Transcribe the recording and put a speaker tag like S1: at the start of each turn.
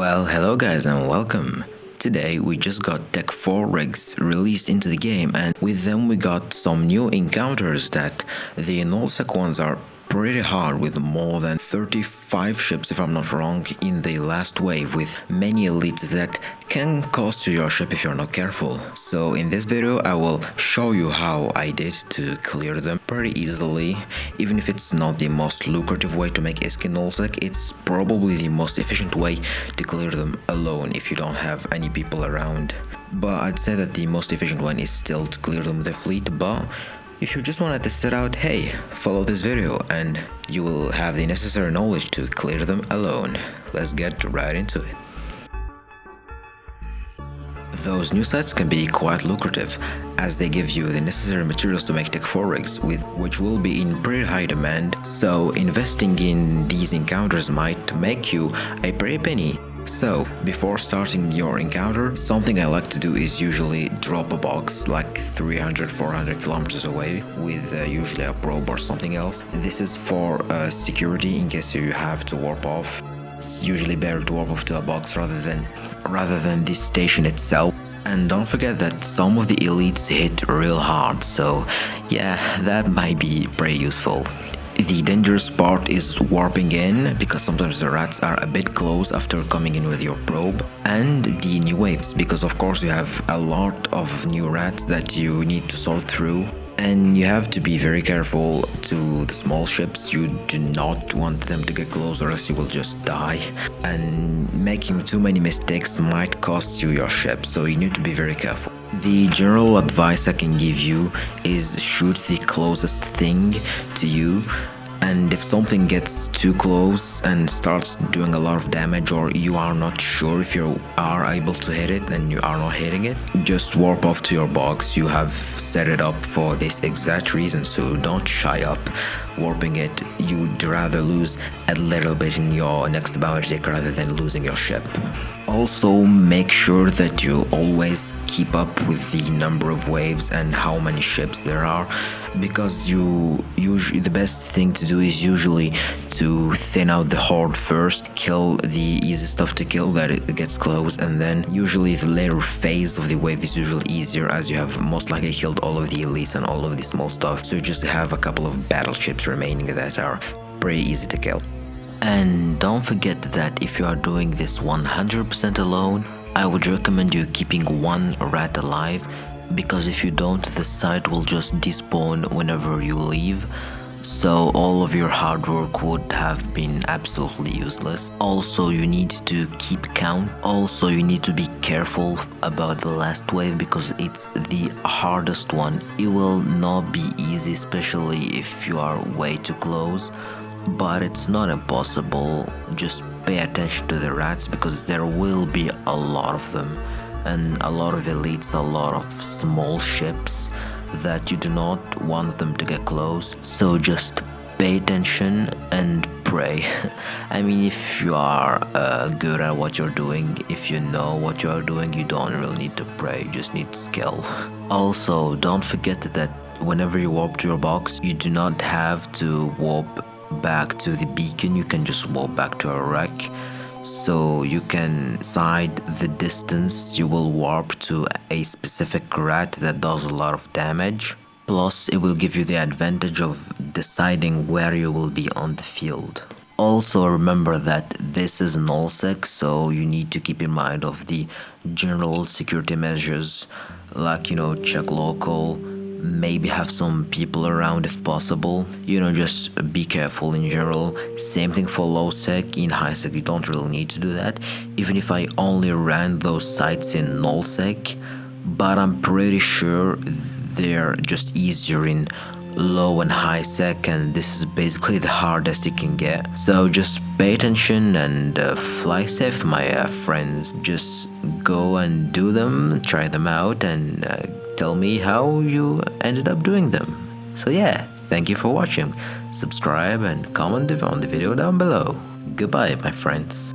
S1: Well, hello guys and welcome. Today we just got Tech 4 rigs released into the game, and with them we got some new encounters that the nullsec ones are pretty hard, with more than 35 ships if I'm not wrong in the last wave, with many elites that can cost you your ship if you're not careful. So in this video I will show you how I did to clear them pretty easily. Even if it's not the most lucrative way to make ISK nullsec, it's probably the most efficient way to clear them alone if you don't have any people around. But I'd say that the most efficient one is still to clear them with the fleet, but if you just want to test it out, hey, follow this video and you will have the necessary knowledge to clear them alone. Let's get right into it. Those new sets can be quite lucrative, as they give you the necessary materials to make Tech 4 rigs, which will be in pretty high demand, so investing in these encounters might make you a pretty penny. So, before starting your encounter, something I like to do is usually drop a box like 300-400 kilometers away with usually a probe or something else. This is for security in case you have to warp off. It's usually better to warp off to a box rather than this station itself. And don't forget that some of the elites hit real hard, so yeah, that might be pretty useful. The dangerous part is warping in, because sometimes the rats are a bit close after coming in with your probe, and the new waves, because of course you have a lot of new rats that you need to sort through, and you have to be very careful to the small ships. You do not want them to get close or else you will just die, and making too many mistakes might cost you your ship, so you need to be very careful. The general advice I can give you is shoot the closest thing to you, and if something gets too close and starts doing a lot of damage, or you are not sure if you are able to hit it and you are not hitting it, just warp off to your box. You have set it up for this exact reason, so don't shy up warping it. You'd rather lose a little bit in your next bounty tick rather than losing your ship. Also, make sure that you always keep up with the number of waves and how many ships there are, because the best thing to do is usually to thin out the horde first, kill the easy stuff to kill that it gets close, and then usually the later phase of the wave is usually easier, as you have most likely killed all of the elites and all of the small stuff, so you just have a couple of battleships remaining that are pretty easy to kill. And don't forget that if you are doing this 100% alone, I would recommend you keeping one rat alive, because if you don't, the site will just despawn whenever you leave, so all of your hard work would have been absolutely useless. Also, you need to keep count. Also, you need to be careful about the last wave, because it's the hardest one. It will not be easy, especially if you are way too close, but it's not impossible. Just pay attention to the rats, because there will be a lot of them, and a lot of elites, a lot of small ships that you do not want them to get close, so just pay attention and pray. I mean, if you are good at what you're doing, if you know what you are doing, you don't really need to pray, you just need skill. Also, don't forget that whenever you warp to your box, you do not have to warp back to the beacon, you can just warp back to a wreck, so you can decide the distance you will warp to a specific rat that does a lot of damage. Plus, it will give you the advantage of deciding where you will be on the field. Also, remember that this is nullsec, so you need to keep in mind of the general security measures, like, check local, maybe have some people around if possible, just be careful in general. Same thing for low sec. In high sec you don't really need to do that, even if I only ran those sites in null sec, but I'm pretty sure they're just easier in low and high sec, and this is basically the hardest you can get. So just pay attention and fly safe, my friends. Just go and do them, try them out, and tell me how you ended up doing them. So yeah, thank you for watching. Subscribe and comment on the video down below. Goodbye, my friends.